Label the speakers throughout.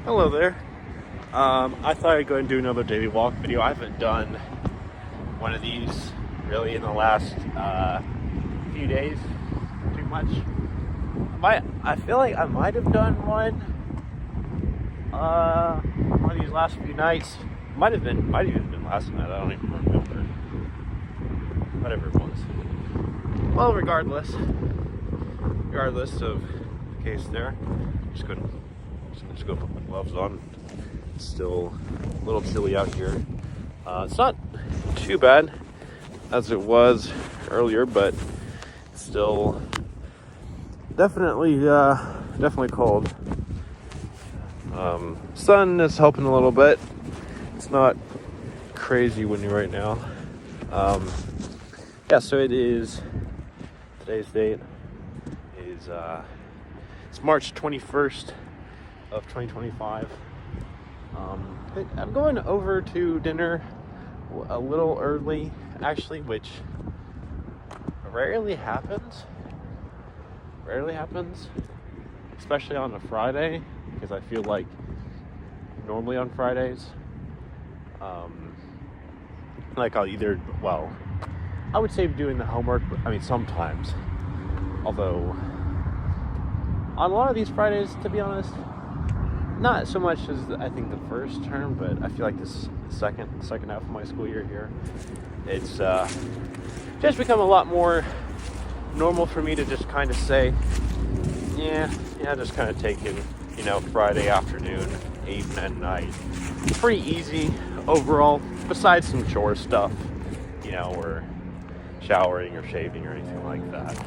Speaker 1: Hello there. I thought I'd go and do another daily walk video. I haven't done one of these really in the last few days too much. I feel like I might have done one of these last few nights. Might have even been last night. I don't even remember. Whatever it was. Well, regardless of the case there, just go put my gloves on. It's still a little chilly out here. It's not too bad as it was earlier, but it's still definitely cold. Sun is helping a little bit. It's not crazy windy right now. So it is, today's date is it's March 21st of 2025. I'm going over to dinner a little early, actually, which rarely happens, especially on a Friday, because I feel like normally on Fridays, I would say doing the homework, sometimes, although on a lot of these Fridays, to be honest, not so much as I think the first term, but I feel like this second half of my school year here, it's just become a lot more normal for me to just kind of say, just kind of taking, Friday afternoon, 8 and night, pretty easy overall, besides some chore stuff, or showering or shaving or anything like that,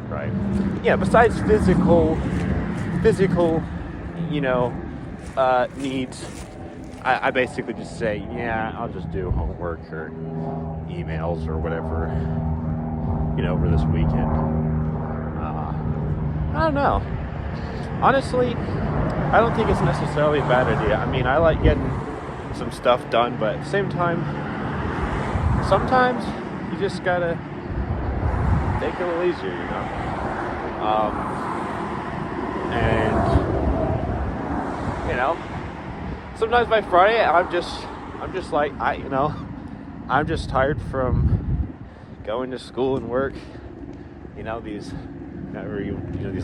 Speaker 1: right? Yeah, besides physical, needs, I basically just say, I'll just do homework or emails or whatever, over this weekend. I don't know. Honestly, I don't think it's necessarily a bad idea. I like getting some stuff done, but at the same time, sometimes you just gotta take it a little easier, and sometimes by Friday I'm just like I'm just tired from going to school and work, these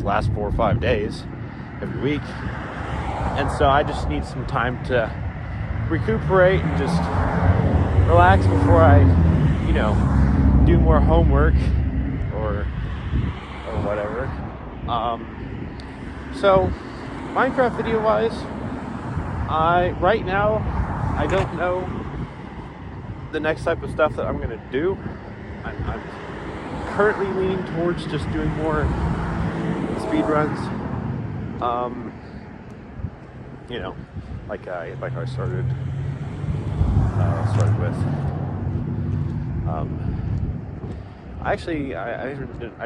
Speaker 1: last 4 or 5 days every week, and so I just need some time to recuperate and just relax before I do more homework or whatever. So Minecraft video wise, right now I don't know the next type of stuff that I'm gonna do. I'm currently leaning towards just doing more speed runs. Like I started with. I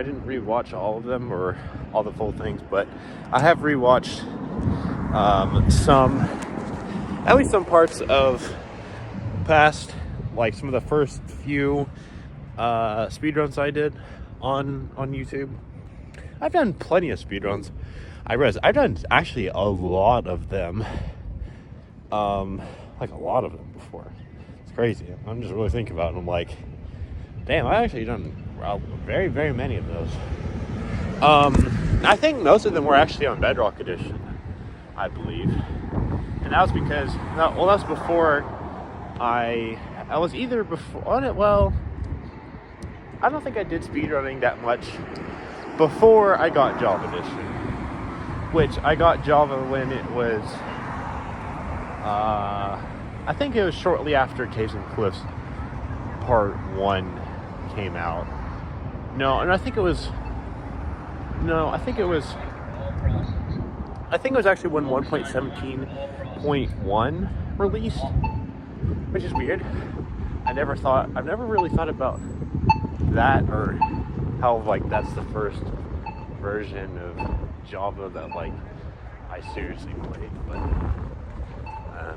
Speaker 1: didn't rewatch all of them or all the full things, but I have rewatched at least some parts of past, like some of the first few speedruns I did on YouTube. I've done plenty of speedruns. I've done actually a lot of them. A lot of them before. It's crazy. I'm just really thinking about it, and I'm like, damn, I've actually done very, very many of those. I think most of them were actually on Bedrock Edition, I believe. And that was because, that was before I was either before on it. Well, I don't think I did speedrunning that much before I got Java Edition, which I got Java when it was, I think it was shortly after Caves and Cliffs Part 1 came out. I think it was actually when 1.17.1 released, which is weird. I've never really thought about that, or how that's the first version of Java that I seriously played, but I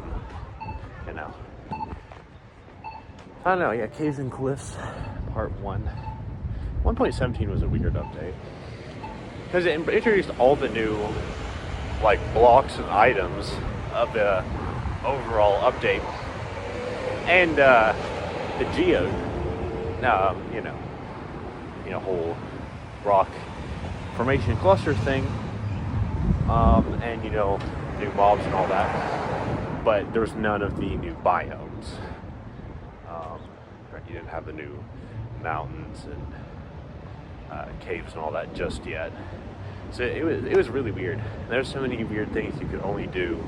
Speaker 1: don't know. Yeah, Caves and Cliffs Part 1. 1.17 was a weird update because it introduced all the new blocks and items of the overall update. And the geode, whole rock formation cluster thing, and new mobs and all that. But there was none of the new biomes. Right, you didn't have the new mountains and caves and all that just yet. So it was really weird. There's so many weird things you could only do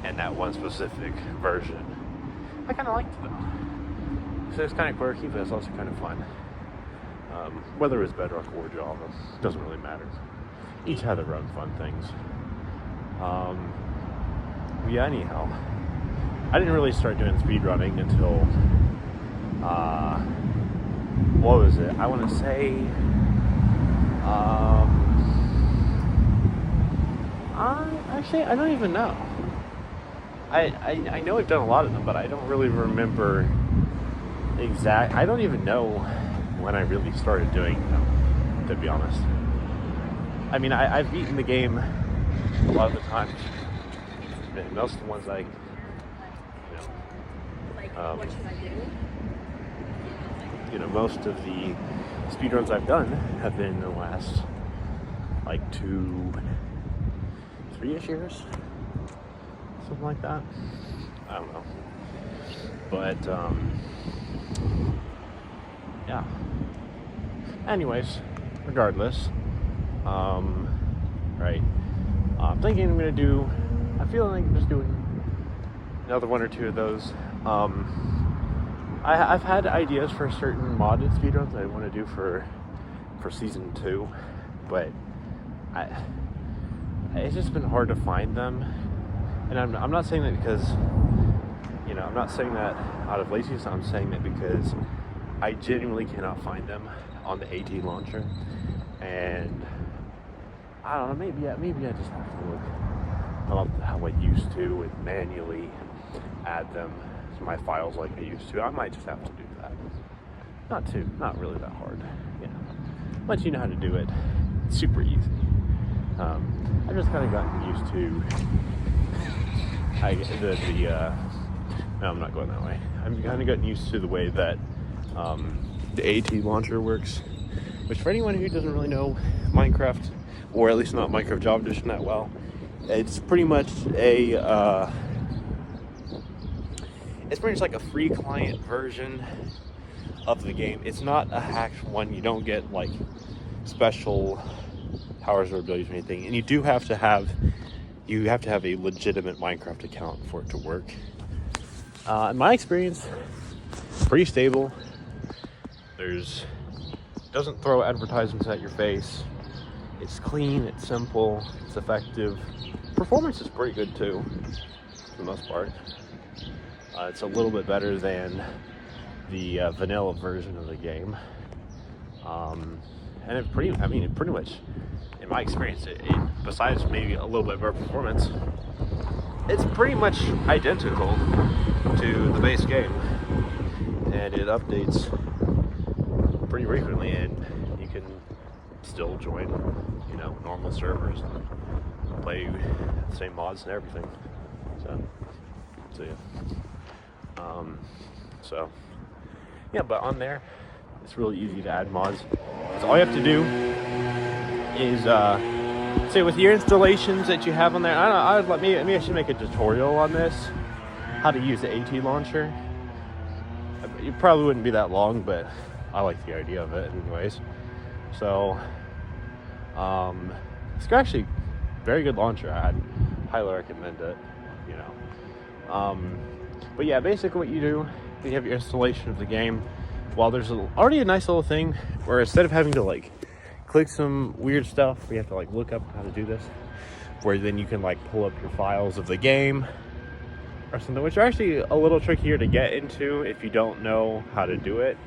Speaker 1: in that one specific version. I kind of liked it though. So it's kind of quirky, but it's also kind of fun. Whether it's Bedrock or Java, doesn't really matter. Each had their own fun things. Yeah, anyhow, I didn't really start doing speedrunning until, what was it? I want to say, I don't even know. I know I've done a lot of them, but I don't really remember I don't even know when I really started doing them, to be honest. I mean, I've beaten the game a lot of the times. And most of the ones what should I do? Most of the speedruns I've done have been in the last, 3-ish years. Something like that. I don't know. But, yeah. Anyways, regardless, right. I'm thinking I feel like I'm just doing another one or two of those. I've had ideas for certain modded speedruns I want to do for season 2, but it's just been hard to find them. And I'm not saying that because, I'm not saying that out of laziness. I'm saying that because I genuinely cannot find them on the AT launcher. And I don't know, maybe I just have to look up how I used to and manually add them to my files like I used to. I might just have to do that. Not really that hard. Once you know how to do it, it's super easy. I've just kind of gotten used to no, I'm not going that way. I've kind of gotten used to the way that the AT launcher works, which for anyone who doesn't really know Minecraft, or at least not Minecraft Java Edition that well, it's pretty much like a free client version of the game. It's not a hacked one. You don't get special powers or abilities or anything, and you have to have a legitimate Minecraft account for it to work. In my experience, pretty stable. Doesn't throw advertisements at your face. It's clean, it's simple, it's effective. Performance is pretty good too, for the most part. It's a little bit better than the vanilla version of the game. And it pretty much, in my experience, besides maybe a little bit better performance, it's pretty much identical to the base game. And it updates pretty frequently, and you can still join, normal servers and play the same mods and everything. So yeah. But on there, it's really easy to add mods. So all you have to do is, say with your installations that you have on there, maybe I should make a tutorial on this, how to use the AT launcher. It probably wouldn't be that long, but I like the idea of it anyways. So, it's actually a very good launcher. I'd highly recommend it, But yeah, basically what you do, you have your installation of the game. Well, there's already a nice little thing where instead of having to click some weird stuff, we have to look up how to do this, where then you can pull up your files of the game or something, which are actually a little trickier to get into if you don't know how to do it,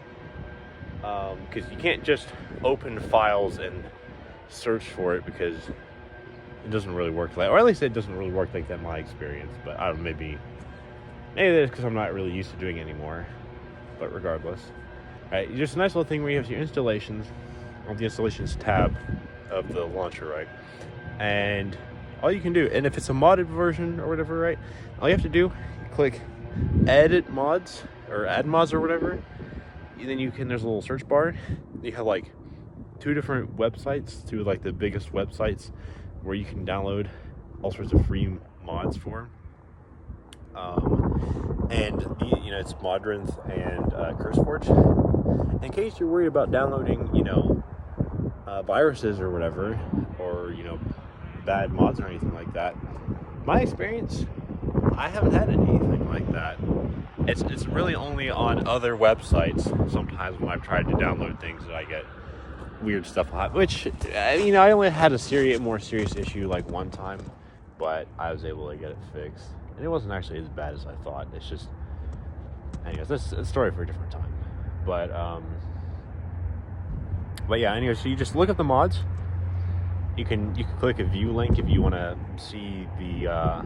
Speaker 1: because you can't just open files and search for it, because it doesn't really work or at least it doesn't really work like that in my experience. But I don't know, maybe that's because I'm not really used to doing it anymore. But regardless, right, just a nice little thing where you have your installations on the installations tab of the launcher, right? And all you can do, and if it's a modded version or whatever, right, all you have to do, click edit mods or add mods or whatever, and then you can, there's a little search bar, you have like 2 different websites, 2 of like the biggest websites where you can download all sorts of free mods for. And you know, it's Modrinth and CurseForge. In case you're worried about downloading, you know, viruses or whatever, or you know, bad mods or anything like that, my experience, I haven't had anything like that. It's really only on other websites sometimes when I've tried to download things that I get weird stuff on, which, you know, I only had a more serious issue like one time, but I was able to get it fixed, and it wasn't actually as bad as I thought. It's just, anyways, that's a story for a different time. But yeah, anyway, so you just look up the mods. You can click a view link if you want to see the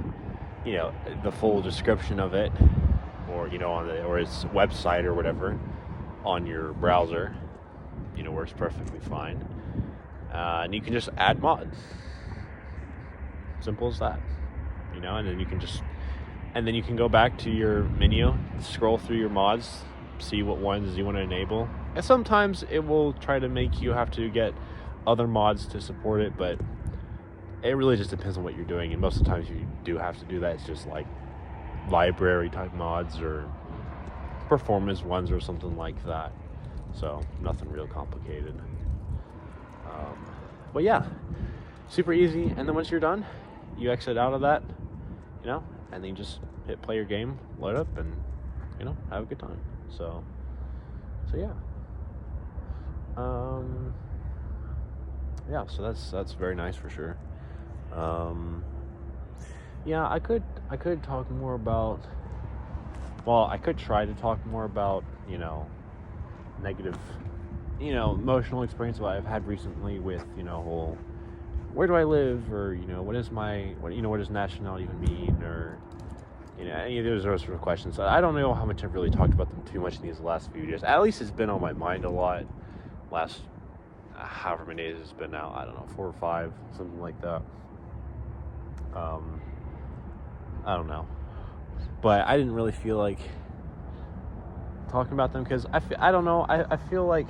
Speaker 1: you know, the full description of it, or you know, or its website or whatever on your browser. You know, works perfectly fine, and you can just add mods. Simple as that, you know. And then you can go back to your menu, scroll through your mods, see what ones you want to enable. And sometimes it will try to make you have to get other mods to support it, but it really just depends on what you're doing. And most of the times you do have to do that. It's just like library type mods or performance ones or something like that. So nothing real complicated. But yeah, super easy. And then once you're done, you exit out of that, you know, and then you just hit play your game, load up, and you know, have a good time. So yeah. Yeah, so that's very nice for sure. Yeah, I could talk more about, well, I could try to talk more about, you know, negative, you know, emotional experience that I've had recently with, you know, whole, where do I live, or, you know, what does nationality even mean, or, you know, any of those sort of questions. I don't know how much I've really talked about them too much in these last few days. At least it's been on my mind a lot last however many days it's been out. I don't know, 4 or 5, something like that. I don't know, but I didn't really feel like talking about them because I don't know. I feel like,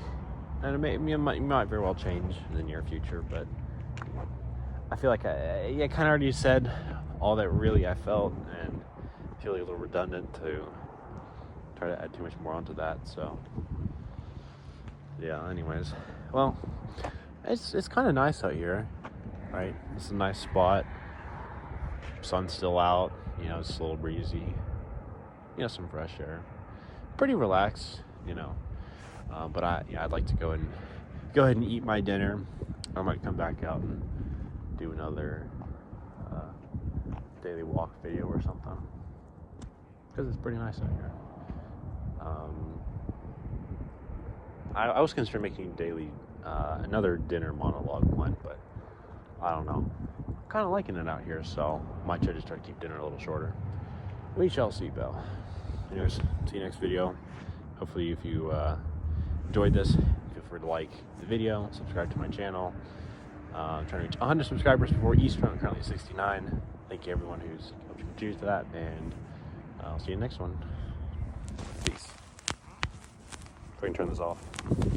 Speaker 1: and it might very well change in the near future, but I feel like I kind of already said all that really I felt, and I feel like a little redundant to try to add too much more onto that. So yeah. Anyways, well, it's kind of nice out here, right? It's a nice spot. Sun's still out. You know, it's a little breezy. You know, some fresh air. Pretty relaxed, you know. But I'd like to go ahead and eat my dinner. I might come back out and do another daily walk video or something, because it's pretty nice out here. I was considering making daily another dinner monologue one, but I don't know. I'm kind of liking it out here, so might try to just try to keep dinner a little shorter. We shall see, Belle. Anyways, see you next video. Hopefully, if you enjoyed this, feel free to like the video, subscribe to my channel. I'm trying to reach 100 subscribers before Easter. I'm currently 69. Thank you everyone who's helped contribute to that, and I'll see you next one. Peace. If I can turn this off.